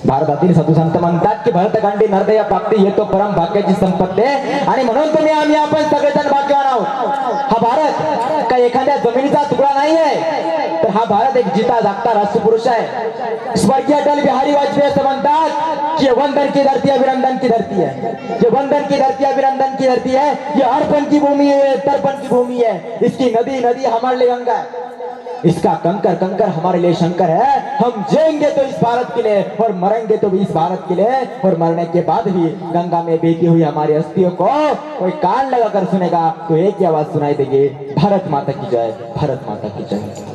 भारतातील साधू संत म्हणतात की भरतखंडी नरदया प्राप्ती येतो परम भाग्याची संपत्ती आणि म्हणून तुम्ही आम्ही आपण सगळेजण भाग्यवान आहोत। हा भारत काही एखाद्या जमिनीचा तुकडा नाही आहे, तर हा भारत एक जिता जागता राष्ट्रपुरुष आहे। स्वर्गीय अटल बिहारी वाजपेयी असं म्हणतात कि वंदन की धरती अभिनंदन की धरती है, ये वंदन की धरती अभिनंदन की धरती है, ये अर्पण की भूमि है, तर्पण की भूमि है। इसकी नदी नदी हमारे लिए गंगा है, इसका कंकर कंकर हमारे लिए शंकर है। हम जिएंगे तो इस भारत के लिए और मरेंगे तो भी इस भारत के लिए, और मरने के बाद भी गंगा में बहती हुई हमारी अस्थियों को कोई कान लगाकर सुनेगा तो एक ही आवाज सुनाई देगी, भारत माता की जय, भारत माता की जय।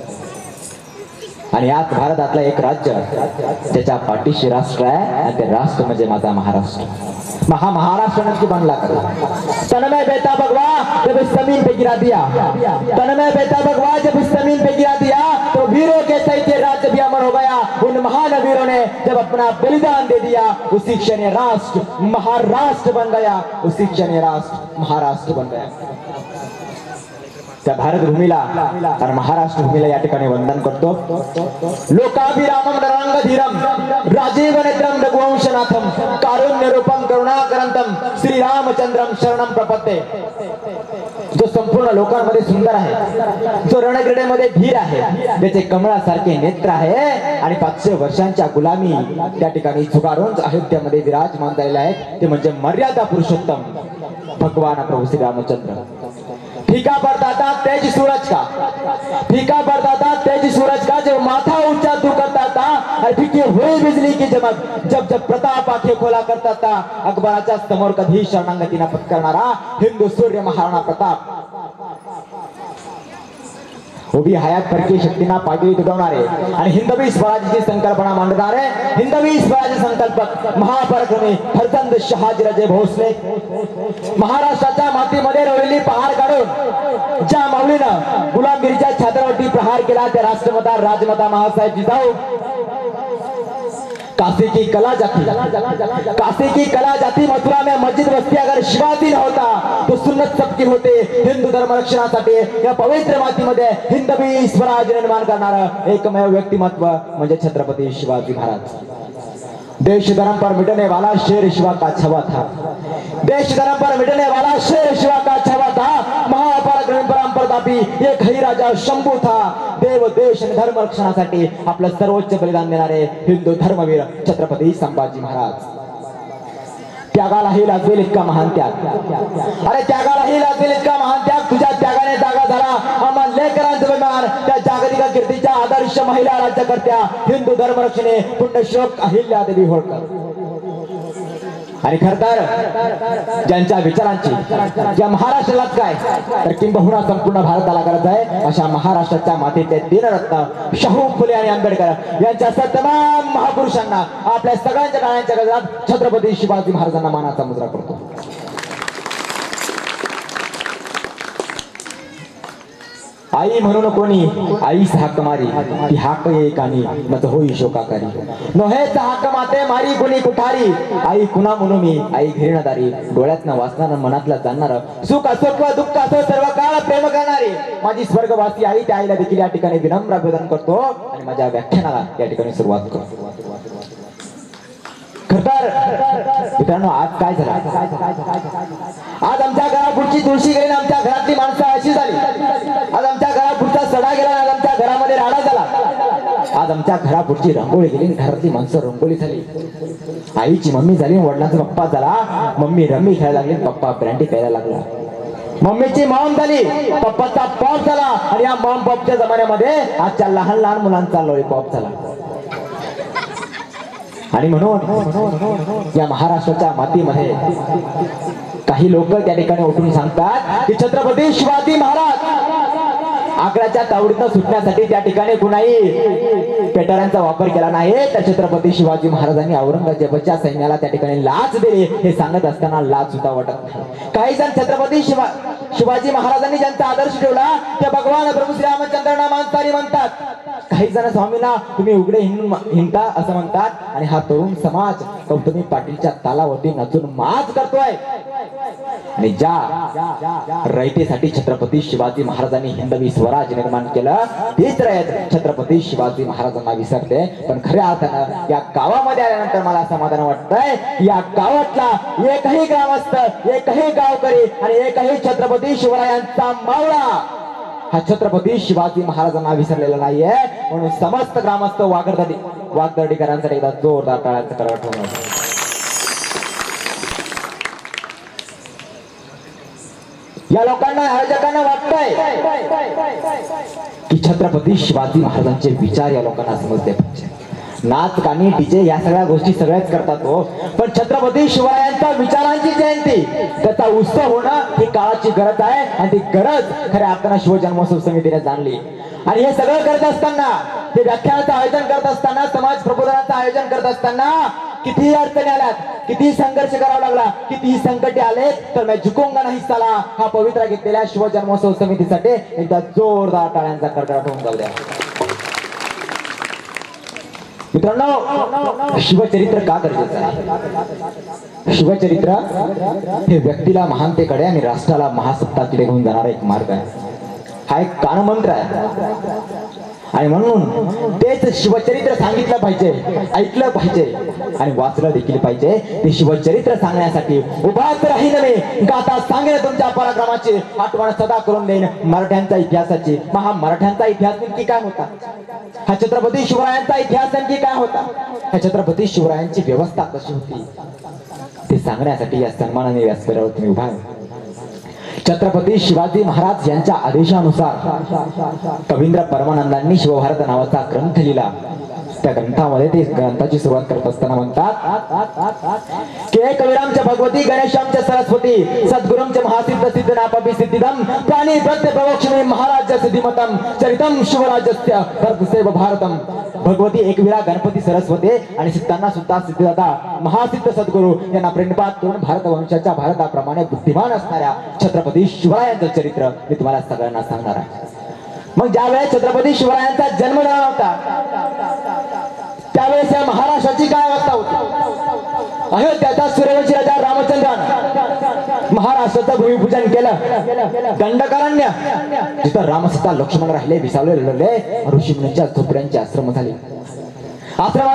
आणि आज भारतातला एक राज्य ज्याच्या पाठीशी राष्ट्र आहे आणि ते राष्ट्र म्हणजे माझा महाराष्ट्र। महाराष्ट्र ने बनला तन में बेटा भगवा जब इस जमीन पे गिरा दिया, तन में बेटा भगवा जब इस जमीन पे गिरा दिया, तो वीरों के सहित राज्य भी अमर हो गया। उन महान वीरों ने जब अपना बलिदान दे दिया, उसी क्षण राष्ट्र महाराष्ट्र बन गया, उसी क्षण राष्ट्र महाराष्ट्र बन गया। त्या भारत भूमीला आणि महाराष्ट्र भूमीला या ठिकाणी वंदन करतो। लोकाभिरामम नरांगधीरम राजीव नेत्रम रघुवंशनाथम कारुण्य रूपम करुणाकरंतम श्री रामचंद्रम शरणम प्रपत्ते। जो संपूर्ण लोकांमध्ये सुंदर आहे, जो रणक्रीडेमध्ये धीर आहे, त्याचे कमळासारखे नेत्र आहे आणि 500 वर्षांच्या गुलामी त्या ठिकाणी झुगारून अयोध्येमध्ये विराजमान झालेले आहेत, ते म्हणजे मर्यादा पुरुषोत्तम भगवान प्रभू श्री रामचंद्र। फीका पड़ता था तेज सूरज का, फीका पड़ता था तेज सूरज का, जब माथा ऊंचा तू करता था और फीकी हुई बिजली की चमक, जब जब प्रताप आंखें खोला करता था, अकबराच्या समोर कधी शरणागती न पत्करणारा हिंदू सूर्य महाराणा प्रताप उभी हयात परकीय शक्तींना पाठवी तुडवणारे आणि हिंदवी स्वराज्याची संकल्पना मांडणारे हिंदवी स्वराज्य संकल्पक महापराक्रमी हरचंद शहाजीराजे भोसले। महाराष्ट्राच्या मातीमध्ये रोवलेली पहाड काढून ज्या माऊलीनं गुलामगिरीच्या छात्रावरती प्रहार केला, त्या राष्ट्रमाता राजमाता महासाहेब जिजाऊ काशी की कला जाती, काशी की कला जाती। मथुरा में मस्जिद बस्ती अगर शिवाजी न होता तो सुन्नत सबकी होते। हिंदू धर्म रक्षणासाठी या पवित्र मातीमध्ये हिंदवी स्वराज्य निर्माण करणारा एकमेव व्यक्तिमत्व म्हणजे छत्रपती शिवाजी महाराज। देश धर्म पर मिटने वाला शेर शिवा का छवा था, देश धर्म पर मिटने वाला शेर शिवा का छवा था। महापराक्रमी परमप्रतापी एक ही राजा शंभू था। देव देश आणि धर्म रक्षणासाठी आपलं सर्वोच्च बलिदान देणारे हिंदू धर्मवीर छत्रपती संभाजी महाराज। त्यागालाही लाजवेल इतका महान त्याग, अरे त्यागालाही लाजवेल इतका महान त्याग, तुझ्या त्यागाने जागा झाला आम्हा लेकरांचा अभिमान। त्या जागतिक कीर्तीच्या आदर्श महिला राज्यकर्त्या हिंदू धर्मरक्षणे पुण्यश्लोक अहिल्यादेवी होळकर। आणि खरतर ज्यांच्या विचारांची ज्या महाराष्ट्रालाच काय तर किंबहुना संपूर्ण भारताला गरज आहे, अशा महाराष्ट्राच्या मातीचे दिनरत्न शाहू फुले आणि आंबेडकर यांच्या तमाम महापुरुषांना आपल्या सगळ्यांच्या टाळ्यांच्या गजरात छत्रपती शिवाजी महाराजांना मानाचा मुजरा करतो। आई म्हणून कोणी आईस हाक मारी, ती हाक एक आणि मत होई शोकाकारी। नोहेच हाक माते मारी कुणी कुठारी, आई कुणा म्हणून मी आई घिरणादारी। डोळ्यातनं वाचणार मनातला जाणणार, सुख असो किंवा दुःख असो सर्व काळ प्रेम करणारी माझी स्वर्गवासी आई, त्या आईला देखील या ठिकाणी विनम्र अभिवादन करतो आणि माझ्या व्याख्यानाला या ठिकाणी सुरुवात करतो। खरतर मित्रांनो, आज काय झालं? आज आमच्या घरापुढची तुळशी गेली, आमच्या घरातली माणसं अशी झाली। आज आमच्या घरापुढचा सडा गेला, आज आमच्या घरामध्ये राडा झाला। आज आमच्या घरापुढची रांगोळी गेली, घरातली माणसं रंगोळी झाली। आईची मम्मी झाली, वडिलांचा पप्पा झाला। मम्मी रम्मी खेळायला लागली, पप्पा ब्रँडी प्यायला लागला। मम्मीची मॉम झाली, पप्पाचा पॉप झाला आणि या मॉम पॉपच्या जमान्यामध्ये आजच्या लहान लहान मुलांचा लॉलीपॉप झाला। आणि म्हणून या महाराष्ट्राच्या मातीमध्ये काही लोक त्या ठिकाणी उठून सांगतात की छत्रपती शिवाजी महाराज आग्र्याच्या तावडीतून सुटण्यासाठी त्या ठिकाणी कुणाही पेटाऱ्यांचा वापर केला नाही, तर छत्रपती शिवाजी महाराजांनी औरंगजेबाच्या सैन्याला त्या ठिकाणी लाच दिली। हे सांगत असताना लाच सुद्धा वाटत नाही। काही जण छत्रपती शिवाजी महाराजांनी ज्यांचा आदर्श ठेवला ते भगवान प्रभू श्री रामचंद्रांना मानणारी म्हणतात। काही जण स्वामींना तुम्ही उघडे हिंडता असं म्हणतात आणि हा तरुण समाज गौतमी पाटीलच्या तालावरती नचून माज करतोय। आणि ज्या रयतेसाठी छत्रपती शिवाजी महाराजांनी हिंदवी स्वराज निर्माण केलं तीच रयत छत्रपती शिवाजी महाराजांना विसरते. पण खऱ्या अर्थानं या गावामध्ये आल्यानंतर मला समाधान वाटतंय, या गावातला एकही ग्रामस्थ, एकही गावकरी आणि एकही छत्रपती शिवरायांचा मावळा हा छत्रपती शिवाजी महाराजांना विसरलेला नाहीये. म्हणून समस्त ग्रामस्थ वागदर्डीकरांसाठी एकदा जोरदार टाळ्यांचा कडकडाट होणार. या लोकांना, आयोजकांना वाटतंय की छत्रपती शिवाजी महाराजांचे विचार या लोकांना समजले पाहिजे. नाच गाणी डीजे या सगळ्या गोष्टी सगळेच करतात हो, पण छत्रपती शिवरायांच्या विचारांची जयंती त्याचा उत्सव होणं ही काळाची गरज आहे. आणि ती गरज खऱ्या अर्थानं शिवजन्मोत्सव समितीने जाणली. आणि हे सगळं करत असताना, हे व्याख्यानाचं आयोजन करत असताना, समाज प्रबोधनाचं आयोजन करत असताना कितीही अडचणी आल्यात, कितीही संघर्ष करावा लागला, कितीही संकटे आले, तर मैं झुकूंगा नहीं साला हा पवित्रा घेतलेल्या शिवजन्मोत्सव समितीसाठी एकदा जोरदार टाळ्यांचा कडकडाट होऊन जाऊ द्या. मित्रांनो, शिवचरित्र का गरजेचं आहे? शिवचरित्र हे व्यक्तीला महानतेकडे आणि राष्ट्राला महासत्ताकडे घेऊन जाणारा एक मार्ग आहे. हा एक कानमंत्र आहे. आणि म्हणून तेच शिवचरित्र सांगितलं पाहिजे, ऐकलं पाहिजे आणि वाचलं देखील पाहिजे. ते शिवचरित्र सांगण्यासाठी उभाच राहीन मी, गाथा सांगेन तुमच्या पराक्रमाची, आठवण सदा करून देईन मराठ्यांच्या इतिहासाची. मराठ्यांचा इतिहास नेमकी काय होता? हा छत्रपती शिवरायांचा इतिहास नेमकी काय होता? ह्या छत्रपती शिवरायांची व्यवस्था कशी होती ते सांगण्यासाठी या सन्मानाने व्यासपीठावर तुम्ही उभा आहे. छत्रपती शिवाजी महाराज यांच्या आदेशानुसार कवींद्र परमानंदांनी शिवभारत नावाचा ग्रंथ लिहिला. त्या ग्रंथामध्ये ते ग्रंथाची सुरुवात करत असताना म्हणतात की कविरामच्या भगवती, गणेशांच्या सरस्वती, सद्गुरुंच्या महासिद्ध सिद्ध नापापी सिद्धिदम प्राणी प्रत्य प्रवक्ष्मी महाराज सिद्धिमतम चरितम शिवराजस्य भरतसेव भारतम. भगवती एकविरा गणपती सरस्वती आणि सिद्धांना सुद्धा सिद्धिदाता महासिद्ध सद्गुरु यांना प्रेमपात करून भारत वंशाच्या भारताप्रमाणे बुद्धिमान असणाऱ्या छत्रपती शिवरायांचं चरित्र मी तुम्हाला सगळ्यांना सांगणार आहे. मग ज्यावेळेस छत्रपती शिवरायांचा जन्म झाला होता त्यावेळेस या महाराष्ट्राची काय अवस्था होती? अयोध्याचा सूर्यवंशी राजा रामचंद्राने महाराष्ट्राचं भूमिपूजन केलं. दंडकारण्य जिथं रामसीता लक्ष्मण राहिले, विसावले, लढले, ऋषीमुनींच्या झोपड्यांचे आश्रम झाले. आश्रम